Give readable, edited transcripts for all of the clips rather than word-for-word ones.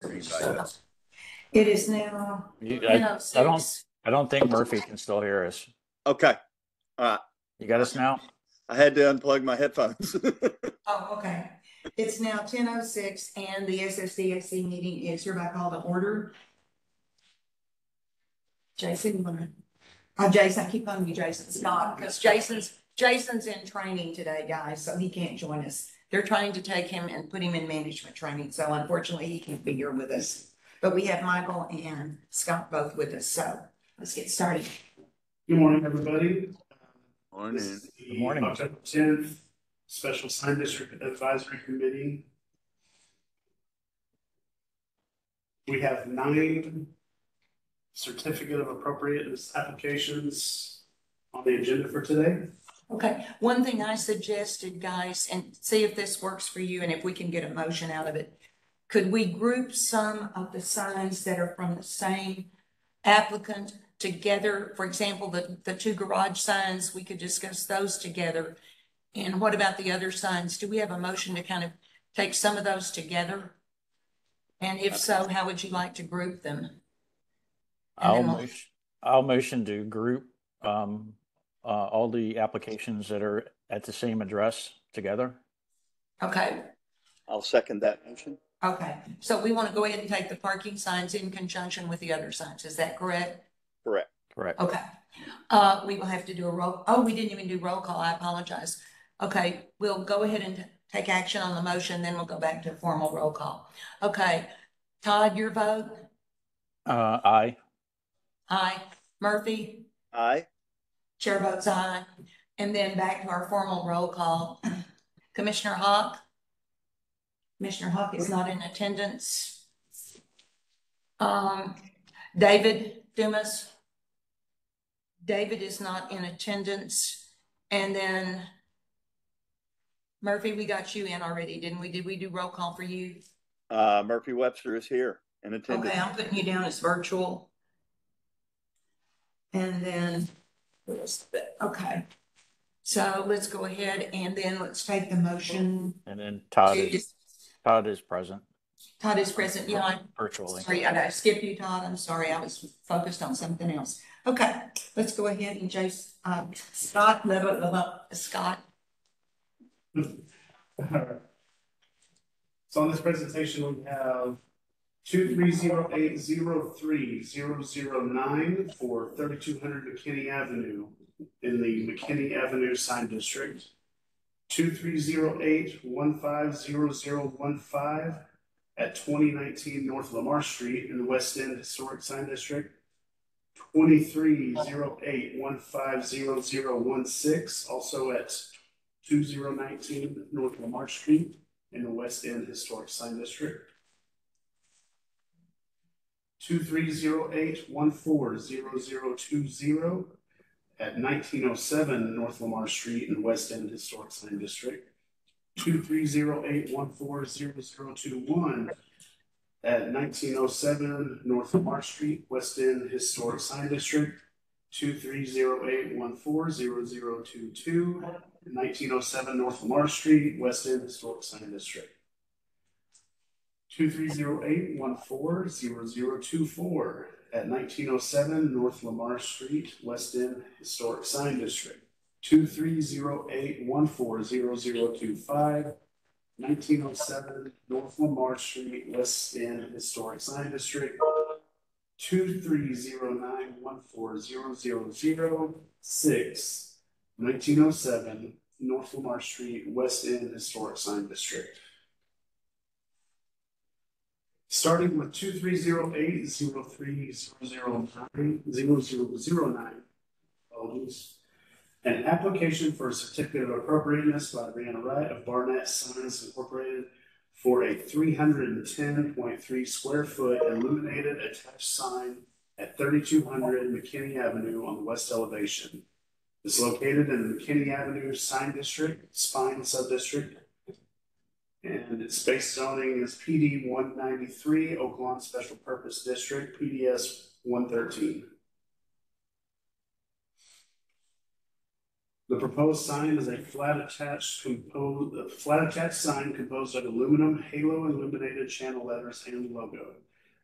It is now I 10:06. don't think Murphy can still hear us. Okay. All right. You got us now? I had to unplug my headphones. Oh, okay. It's now 10:06 and the SSDAC meeting is hereby called to order. Jason, you wanna? Jason, I keep calling you Jason Scott because Jason's in training today, guys, so he can't join us. They're trying to take him and put him in management training, so unfortunately he can't be here with us. But we have Michael and Scott both with us, so let's get started. Good morning, everybody. Morning. This is the Good morning. October 10th Special Sign District Advisory Committee. We have 9 certificate of appropriateness applications on the agenda for today. Okay, one thing I suggested, guys, and see if this works for you and if we can get a motion out of it. Could we group some of the signs that are from the same applicant together? For example, the 2 garage signs, we could discuss those together. And what about the other signs? Do we have a motion to kind of take some of those together? And if so, how would you like to group them? I'll motion to group all the applications that are at the same address together. Okay. I'll second that motion. Okay, so we want to go ahead and take the parking signs in conjunction with the other signs. Is that correct? Correct. Correct. Okay. We will have to do a roll. Oh, we didn't even do roll call. I apologize. Okay, we'll go ahead and take action on the motion, then we'll go back to formal roll call. Okay, Todd, your vote? Aye. Aye. Murphy? Aye. Chair votes aye. And then back to our formal roll call. Commissioner Hawk? Commissioner Hawk is not in attendance. David Dumas? David is not in attendance. And then Murphy, we got you in already, didn't we? Did we do roll call for you? Murphy Webster is here in attendance. Okay, I'm putting you down as virtual. And then, okay. So let's go ahead and then let's take the motion. And then Todd is present. Todd is present, yeah. Virtually. Sorry, I skipped you, Todd. I'm sorry, I was focused on something else. Okay, let's go ahead and Scott. Scott. So on this presentation, we have 230803009 for 3200 McKinney Avenue in the McKinney Avenue Sign District. 2308150015 at 2019 North Lamar Street in the West End Historic Sign District. 2308150016 also at 2019 North Lamar Street in the West End Historic Sign District. 2308140020 at 1907 North Lamar Street in West End Historic Sign District. 2308140021 at 1907 North Lamar Street, West End Historic Sign District. 2308140022 at 1907 North Lamar Street, West End Historic Sign District. 2308140024 at 1907 North Lamar Street, West End Historic Sign District. 2308140025, 1907 North Lamar Street, West End Historic Sign District. 2309140006, 1907 North Lamar Street, West End Historic Sign District. Starting with 2308030009, an application for a certificate of appropriateness by Brianna Wright of Barnett Signs Incorporated for a 310.3 square foot illuminated attached sign at 3200 McKinney Avenue on the west elevation. It's located in the McKinney Avenue Sign District, Spine Subdistrict, and its base zoning is PD 193, Oaklawn Special Purpose District, PDS 113. The proposed sign is a flat attached sign composed of aluminum halo illuminated channel letters and logo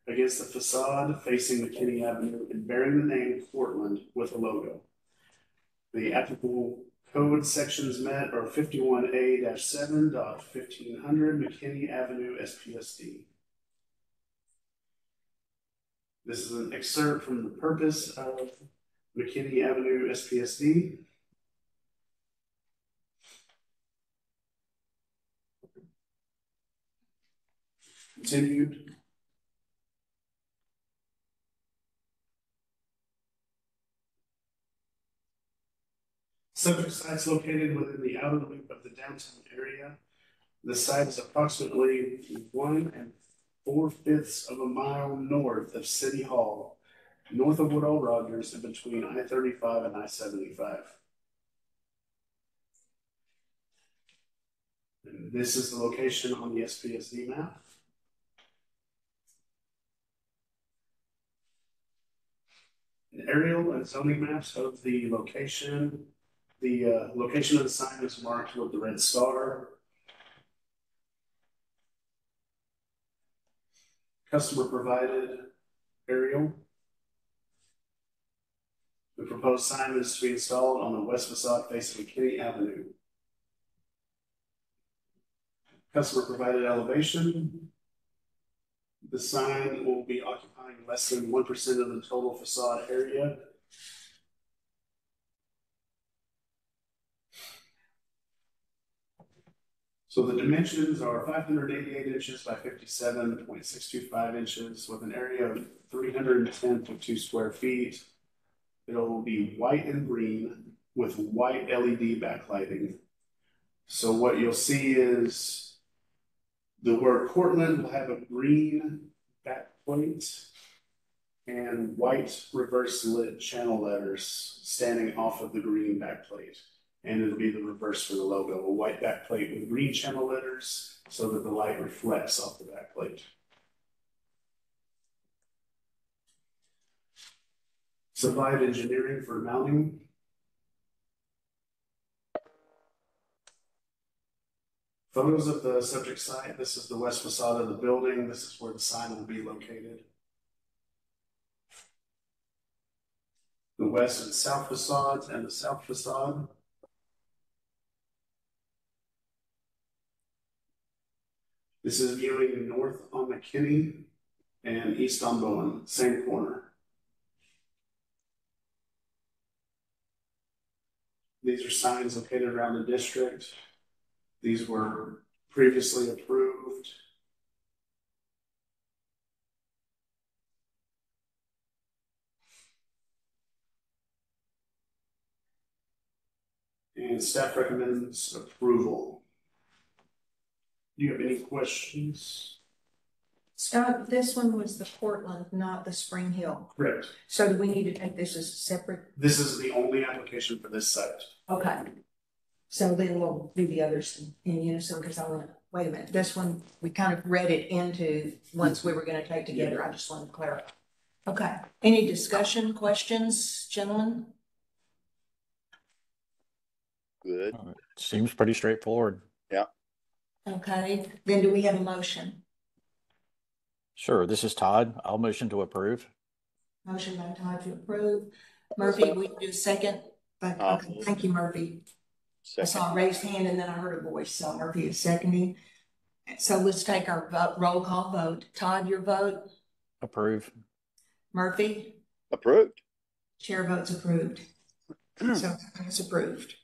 against the facade facing McKinney Avenue and bearing the name Portland with a logo. The applicable code sections met are 51A-7.1500 McKinney Avenue SPSD. This is an excerpt from the purpose of McKinney Avenue SPSD. Continued. Subject site's located within the outer loop of the downtown area. The site is approximately 1 4/5 of a mile north of City Hall, north of Woodall Rogers, and between I-35 and I-75. And this is the location on the SPSD map. An aerial and zoning maps of the location. The location of the sign is marked with the red star. Customer provided aerial. The proposed sign is to be installed on the west facade facing McKinney Avenue. Customer provided elevation. The sign will be occupying less than 1% of the total facade area. So the dimensions are 588 inches by 57.625 inches with an area of 310.2 square feet. It'll be white and green with white LED backlighting. So what you'll see is the word Portland will have a green backplate and white reverse lit channel letters standing off of the green backplate. And it'll be the reverse for the logo, a white backplate with green channel letters so that the light reflects off the backplate. Supplied engineering for mounting. Photos of the subject site. This is the west facade of the building. This is where the sign will be located. The west and south facades and the south facade. This is viewing north on McKinney and east on Bowen, same corner. These are signs located around the district. These were previously approved. And staff recommends approval. Do you have any questions? Scott, this one was the Portland, not the Spring Hill. Correct. So do we need to take this as separate? This is the only application for this site. Okay. So then we'll do the others in unison because I want to, wait a minute, this one, we kind of read it into ones we were going to take together. I just wanted to clarify. Okay. Any discussion, questions, gentlemen? Good. Seems pretty straightforward. Okay. Then do we have a motion? Sure, this is Todd. I'll motion to approve. Motion by Todd to approve. Murphy, we do a second. But, okay. Thank you, Murphy. I saw a raised hand and then I heard a voice, so Murphy is seconding. So let's take our roll call vote. Todd, your vote? Approve. Murphy? Approved. Chair votes approved. So it's approved.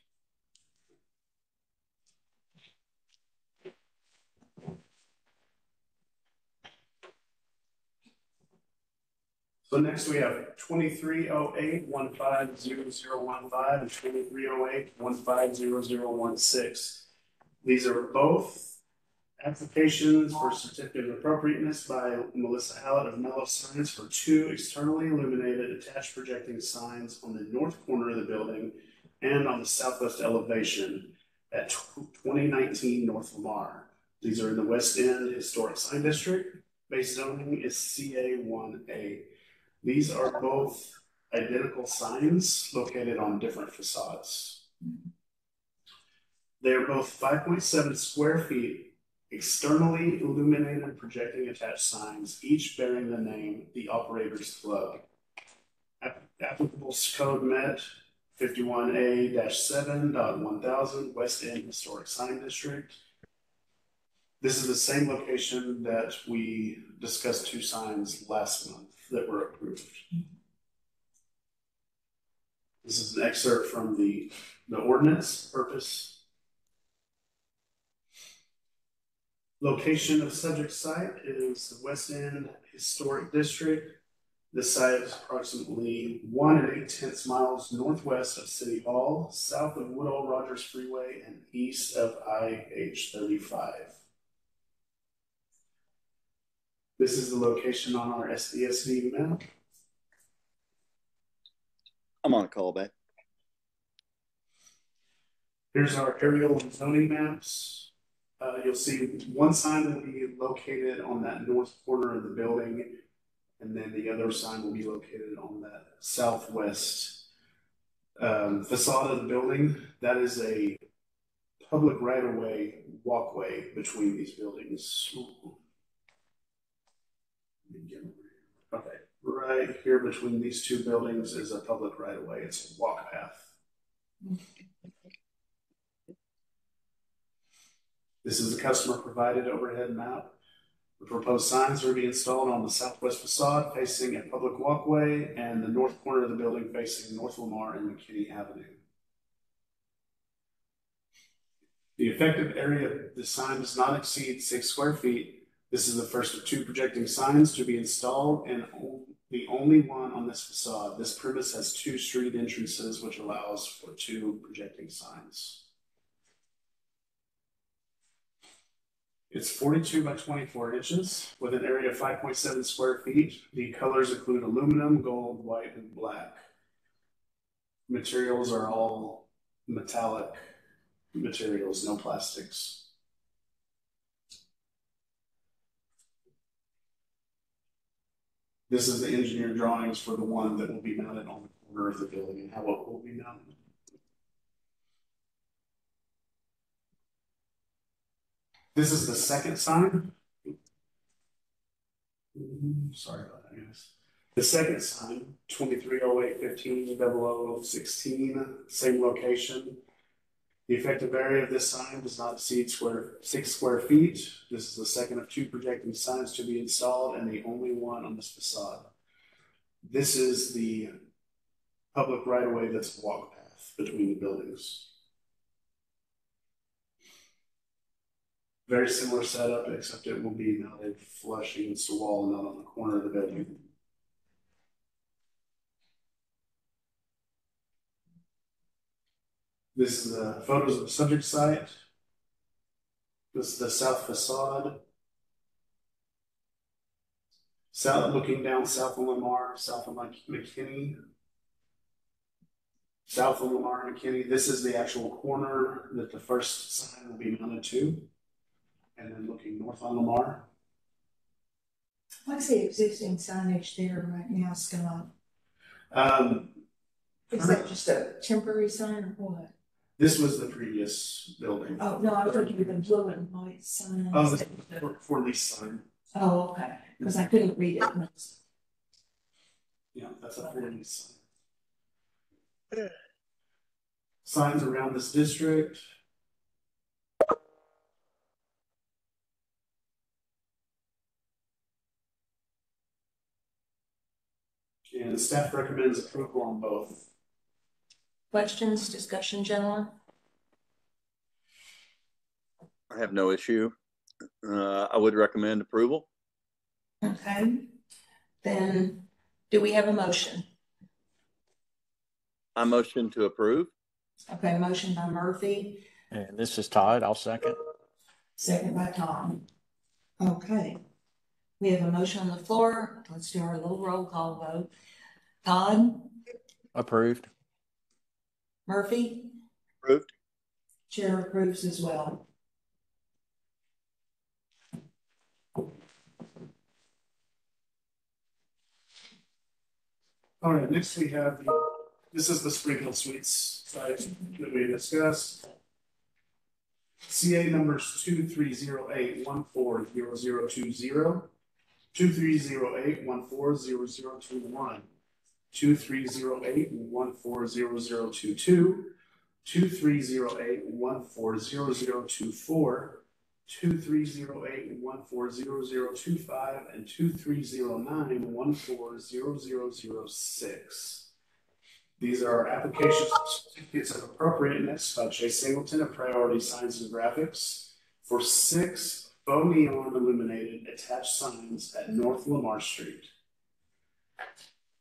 So next we have 2308-150015 and 2308-150016. These are both applications for certificate of appropriateness by Melissa Hallett of Mellow Signs for 2 externally illuminated attached projecting signs on the north corner of the building and on the southwest elevation at 2019 North Lamar. These are in the West End Historic Sign District. Base zoning is CA1A. These are both identical signs located on different facades. They are both 5.7 square feet, externally illuminated projecting attached signs, each bearing the name The Operator's Club. Applicable code met 51A-7.1000 West End Historic Sign District. This is the same location that we discussed 2 signs last month that were approved. This is an excerpt from the ordinance purpose. Location of subject site is the West End Historic District. The site is approximately 1 8/10 miles northwest of City Hall, south of Woodall Rogers Freeway, and east of IH-35. This is the location on our SDSD map. I'm on a call back. Here's our aerial and zoning maps. You'll see one sign will be located on that north corner of the building, and then the other sign will be located on that southwest facade of the building. That is a public right-of-way walkway between these buildings. Okay, right here between these 2 buildings is a public right-of-way. It's a walk path. This is a customer-provided overhead map. The proposed signs are to be installed on the southwest facade facing a public walkway and the north corner of the building facing North Lamar and McKinney Avenue. The effective area of the sign does not exceed 6 square feet. This is the first of 2 projecting signs to be installed and the only one on this facade. This premise has 2 street entrances, which allows for 2 projecting signs. It's 42 by 24 inches with an area of 5.7 square feet. The colors include aluminum, gold, white, and black. Materials are all metallic materials, no plastics. This is the engineered drawings for the one that will be mounted on the corner of the building and how it will be mounted. This is the second sign. Sorry about that, guys. The second sign, 2308-15-0016, same location. The effective area of this sign does not exceed 6 square feet. This is the second of 2 projecting signs to be installed and the only one on this facade. This is the public right-of-way that's a walk path between the buildings. Very similar setup, except it will be mounted flush against the wall and not on the corner of the building. This is the photos of the subject site. This is the south facade. Looking down south of Lamar, south of McKinney. South of Lamar and McKinney. This is the actual corner that the first sign will be mounted to. And then looking north on Lamar. What's the existing signage there right now, Scott? Is that just a temporary sign or what? This was the previous building. Oh, no, I was looking at the blue and white signs. Oh, this for lease sign. Oh, okay, because I couldn't read it. Yeah, that's a for lease sign. Signs around this district. And staff recommends approval on both. Questions, discussion, gentlemen? I have no issue. I would recommend approval. Okay, then do we have a motion? I motion to approve. Okay, motion by Murphy, And this is Todd. I'll second. second by Tom. Okay, we have a motion on the floor. Let's do our little roll call vote. Todd? Approved. Murphy? Approved. Chair approves as well. All right, next we have the This is the Spring Hill Suites site that we discussed. CA numbers 2308140020, 2308140021, 2308140022, 2308140024, 2308140025, and 2309140006. These are our applications for certificates of appropriateness by Chase Singleton of Priority Signs and Graphics for 6 faux neon illuminated attached signs at North Lamar Street.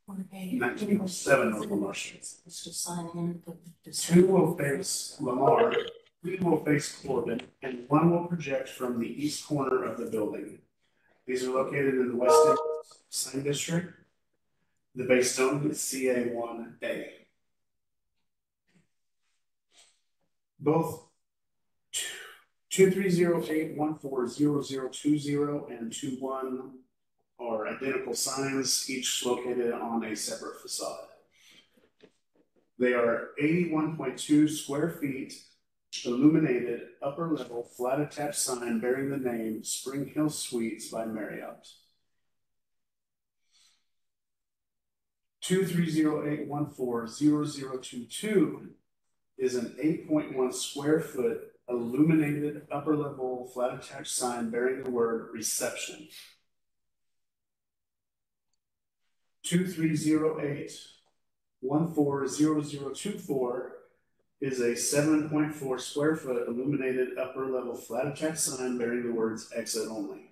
1907 North Lamar Street. Let's just sign in. 2 will face Lamar, 3 will face Corbin, and 1 will project from the east corner of the building. These are located in the West End Sign District. The base zone is CA1A. Both 2308140020 and 21 are identical signs, each located on a separate facade. They are 81.2 square feet, illuminated, upper level, flat attached sign bearing the name Spring Hill Suites by Marriott. 2308140022 is an 8.1 square foot illuminated upper level flat attached sign bearing the word reception. 2308140024 is a 7.4 square foot illuminated upper level flat attached sign bearing the words exit only.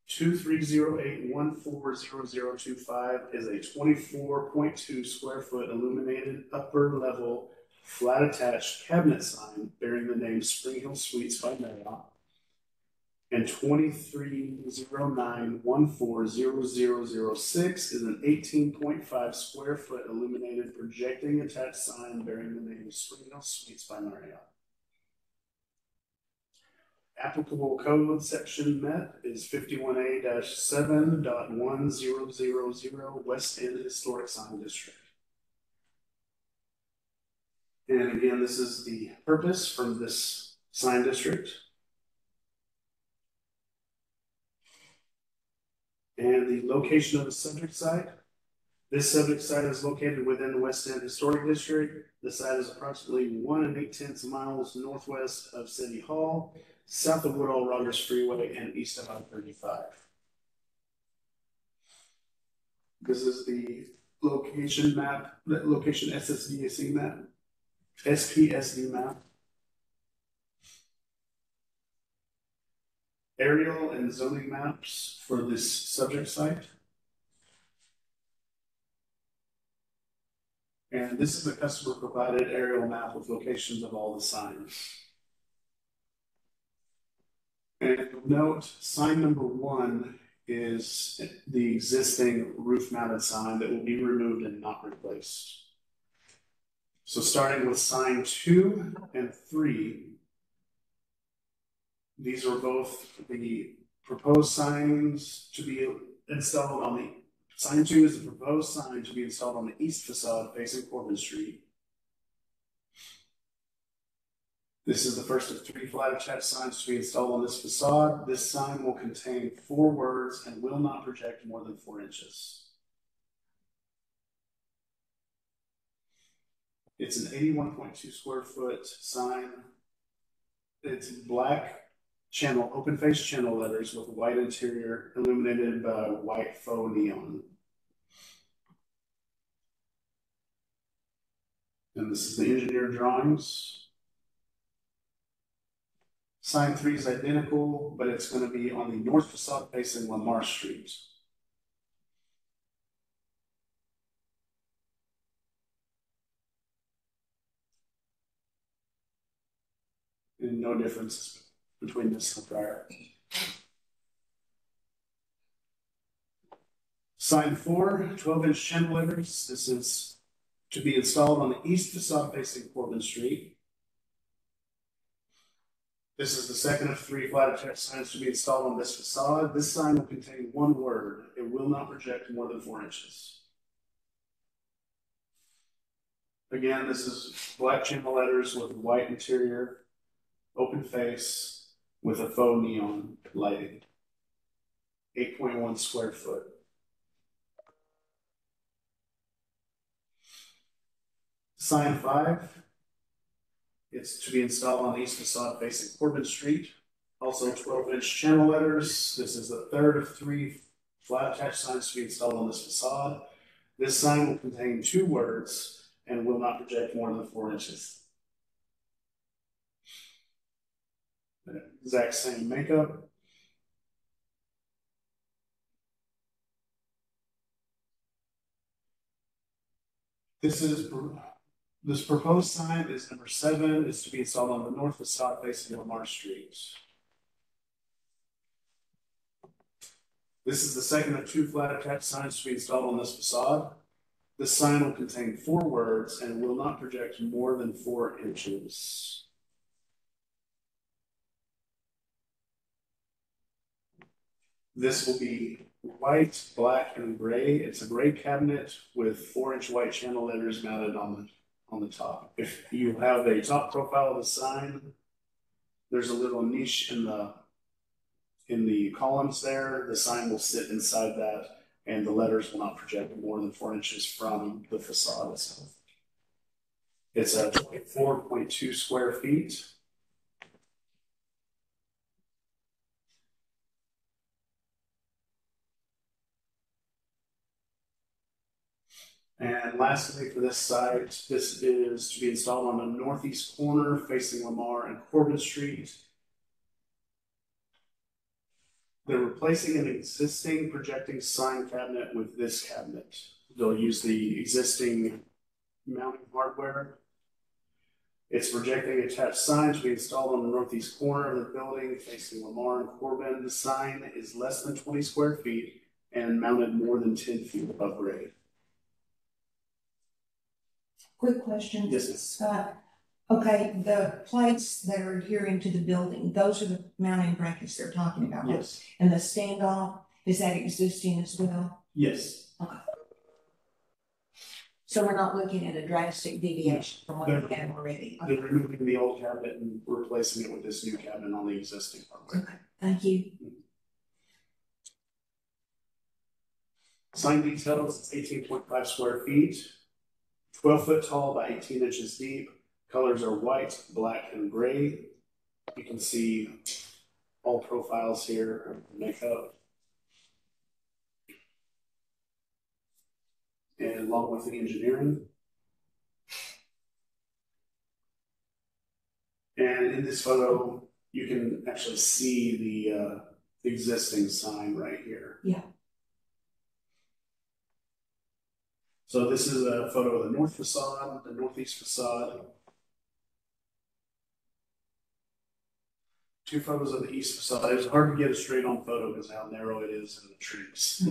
2308140025 is a 24.2 square foot illuminated upper level flat attached cabinet sign bearing the name Spring Hill Suites by Marriott. And 2309140006 is an 18.5 square foot illuminated projecting attached sign bearing the name Spring Hill Suites by Marriott. Applicable code section met is 51A-7.1000 West End Historic Sign District. And again, this is the purpose from this sign district. And the location of the subject site. This subject site is located within the West End Historic District. The site is approximately 1 8/10 miles northwest of City Hall, south of Woodall Rogers Freeway, and east of I-35. This is the location map, the location SSDAC map, SPSD map. Aerial and zoning maps for this subject site. And this is a customer provided aerial map with locations of all the signs. And note, sign number 1 is the existing roof mounted sign that will be removed and not replaced. So starting with sign 2 and 3, these are both the proposed signs to be installed on the, sign 2 is the proposed sign to be installed on the east facade facing Corbin Street. This is the first of 3 flat attached signs to be installed on this facade. This sign will contain 4 words and will not project more than 4 inches. It's an 81.2 square foot sign. It's black channel, open face channel letters with white interior illuminated by white faux neon. And this is the engineer drawings. Sign 3 is identical, but it's going to be on the north facade facing Lamar Street. And no differences between this and the prior. Sign 4, 12-inch channel letters. This is to be installed on the east facade facing Corbin Street. This is the second of 3 flat attached signs to be installed on this facade. This sign will contain 1 word. It will not project more than 4 inches. Again, this is black channel letters with white interior, open face with a faux neon lighting. 8.1 square foot. Sign 5. It's to be installed on the east facade facing Corbin Street. Also 12-inch channel letters. This is the third of 3 flat attached signs to be installed on this facade. This sign will contain 2 words and will not project more than 4 inches. The exact same makeup. This proposed sign is number 7. Is to be installed on the north facade facing Lamar Street. This is the second of 2 flat attached signs to be installed on this facade. This sign will contain 4 words and will not project more than 4 inches. This will be white, black, and gray. It's a gray cabinet with 4-inch white channel letters mounted on the top. If you have a top profile of the sign, there's a little niche in the columns there. The sign will sit inside that, and the letters will not project more than 4 inches from the facade itself. It's a 24.2 square feet. And lastly, for this site, this is to be installed on the northeast corner facing Lamar and Corbin Street. They're replacing an existing projecting sign cabinet with this cabinet. They'll use the existing mounting hardware. It's projecting attached signs to be installed on the northeast corner of the building facing Lamar and Corbin. The sign is less than 20 square feet and mounted more than 10 feet above grade. Quick question. Yes, ma'am. Scott. Okay, the plates that are adhering to the building, those are the mounting brackets they're talking about. Right? Yes. And the standoff, is that existing as well? Yes. Okay. So we're not looking at a drastic deviation from what we have already. Okay. They're removing the old cabinet and replacing it with this new cabinet on the existing hardware. Okay, thank you. Sign details, 18.5 square feet, 12 foot tall by 18 inches deep. Colors are white, black, and gray. You can see all profiles here, makeup. And along with the engineering. And in this photo, you can actually see the existing sign right here. Yeah. So this is a photo of the north facade, the northeast facade. 2 photos of the east facade. It was hard to get a straight on photo because how narrow it is in the trees.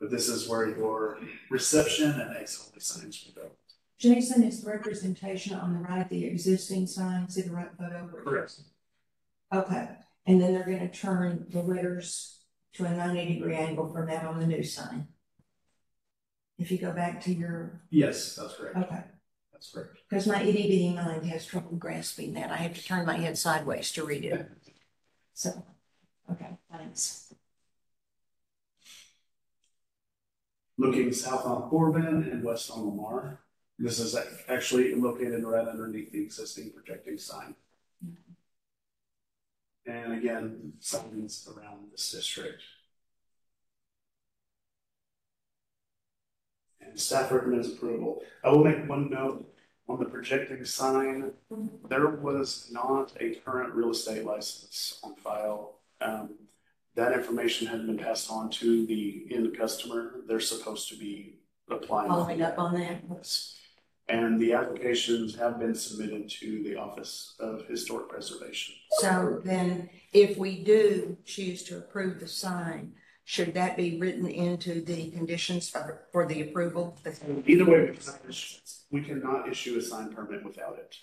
But this is where your reception and exit signs will go. Jason, is the representation on the right the existing sign? See the right photo? Correct. Okay, and then they're going to turn the letters to a 90-degree angle from that on the new sign. If you go back to your. Yes, that's correct. Okay. That's correct. Because my itty bitty mind has trouble grasping that. I have to turn my head sideways to read it. So, okay, thanks. Looking south on Corbin and west on Lamar. This is actually located right underneath the existing projecting sign. And again, signs around this district. And staff recommends approval. I will make one note on the projecting sign. There was not a current real estate license on file. That information had been passed on to the end customer. They're supposed to be applying. Following up on that. Yes. And the applications have been submitted to the Office of Historic Preservation. So then if we do choose to approve the sign, should that be written into the conditions for the approval? Either way, we cannot issue a sign permit without it.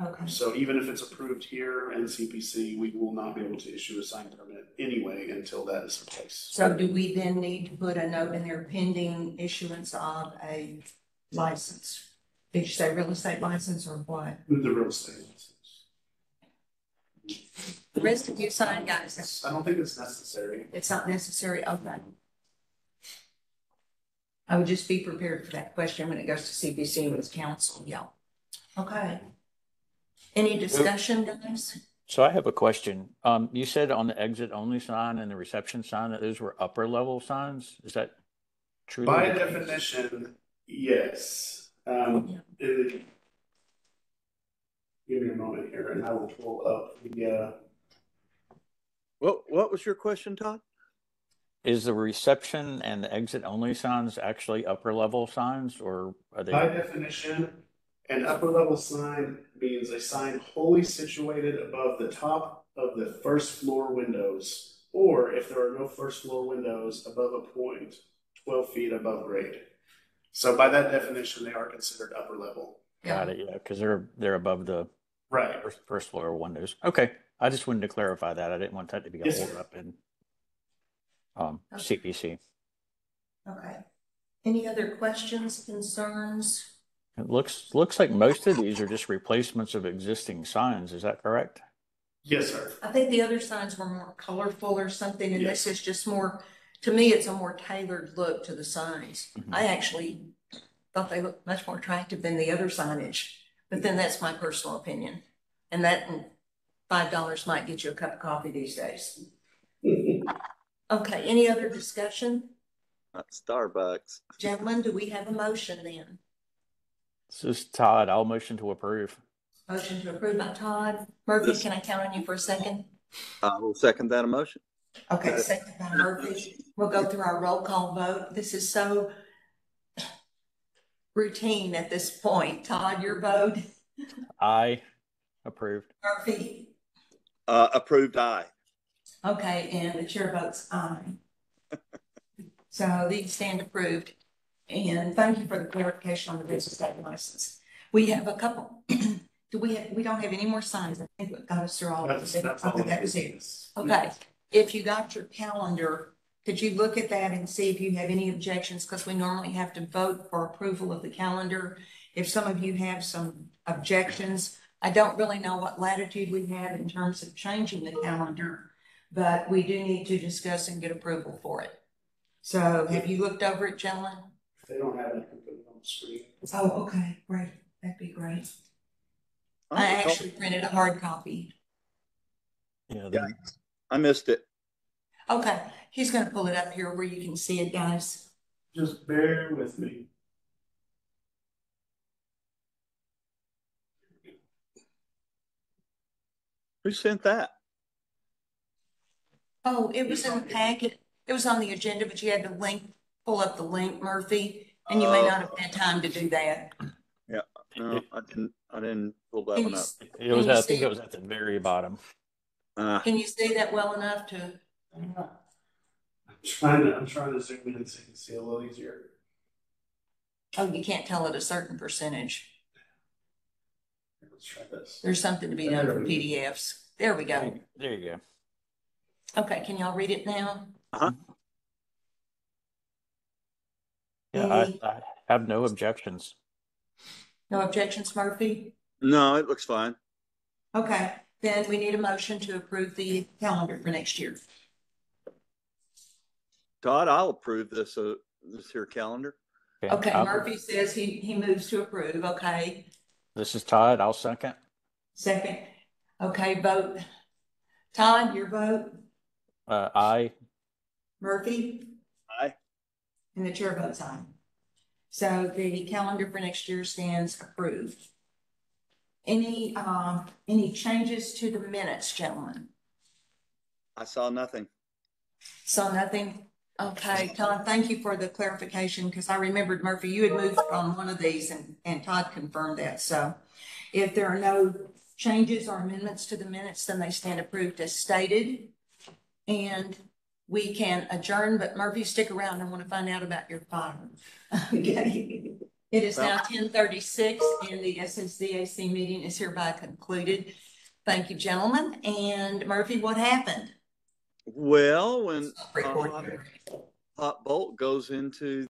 Okay. So even if it's approved here in CPC, we will not be able to issue a sign permit anyway until that is replaced. So do we then need to put a note in there pending issuance of a license? Did you say real estate license or what? With the real estate license. The rest of you sign, guys. I don't think it's necessary. It's not necessary, okay. I would just be prepared for that question when it goes to CBC with council, yeah. Okay. Any discussion, guys? So I have a question. You said on the exit only sign and the reception sign that those were upper level signs. Is that true? By definition, yes. Give me a moment here and I will pull up the, What was your question, Todd? Is the reception and the exit only signs actually upper level signs, or are they? by definition, an upper level sign means a sign wholly situated above the top of the first floor windows, or if there are no first floor windows, above a point 12 feet above grade. So by that definition, they are considered upper level. Got it, yeah, because they're above the Right. first floor windows. Okay, I just wanted to clarify that. I didn't want that to be a Yes, hold sir. up in CPC. Okay. Any other questions, concerns? It looks like most of these are just replacements of existing signs. Is that correct? Yes, sir. I think the other signs were more colorful or something, and Yes. this is just more, to me, it's a more tailored look to the signs. Mhm. I actually thought they looked much more attractive than the other signage, but then that's my personal opinion. And that and $5 might get you a cup of coffee these days. Okay, any other discussion? Not Starbucks. Gentlemen, do we have a motion then? This is Todd. I'll motion to approve. Motion to approve by Todd. Murphy, Yes. can I count on you for a second? I will second that emotion. Okay, second by Murphy. We'll go through our roll call vote. This is so routine at this point. Todd, your vote. I approved. Murphy. Approved aye. Okay, and the chair votes aye. So these stand approved. And thank you for the clarification on the business state license. We have a couple. We don't have any more signs. I think what got us through all of this. That's all. Okay, that was it. Okay, if you got your calendar, could you look at that and see if you have any objections? Because we normally have to vote for approval of the calendar. If some of you have some objections, I don't really know what latitude we have in terms of changing the calendar, but we do need to discuss and get approval for it. So have you looked over it, gentlemen? If they don't have it, I can put it on the screen. Oh, okay, great. That'd be great. I actually printed a hard copy. Yeah, Yeah. I missed it. Okay, he's gonna pull it up here where you can see it, guys. Just bear with me. Who sent that? Oh, it was in the packet. It was on the agenda, but you had the link, pull up the link, Murphy, and you may not have had time to do that. No, I didn't pull that Can one you, up. it was. Can you I think see- it was at the very bottom. can you see that well enough to? I'm trying to zoom in so you can see a little easier. Oh, you can't tell it a certain percentage. Let's try this. There's something to be done for PDFs. There we go. There you go. Okay, can y'all read it now? Yeah, I have no objections. No objections, Murphy? No, it looks fine. Okay, then we need a motion to approve the calendar for next year. Todd, I'll approve this here calendar. Okay, I'll- Murphy says he moves to approve, okay. This is Todd. I'll second. Second, okay, vote. Todd, your vote. I. Murphy? Aye. And the chair votes aye. So the calendar for next year stands approved. Any changes to the minutes, gentlemen? I saw nothing. So nothing? Okay, Todd, thank you for the clarification, because I remembered, Murphy, you had moved on one of these and Todd confirmed that. So if there are no changes or amendments to the minutes, then they stand approved as stated. And we can adjourn, but Murphy, stick around. I want to find out about your fire. Okay. It is now 10:36 and the SSDAC meeting is hereby concluded. Thank you, gentlemen. And Murphy, what happened? Well, when Report. Hot Bolt goes into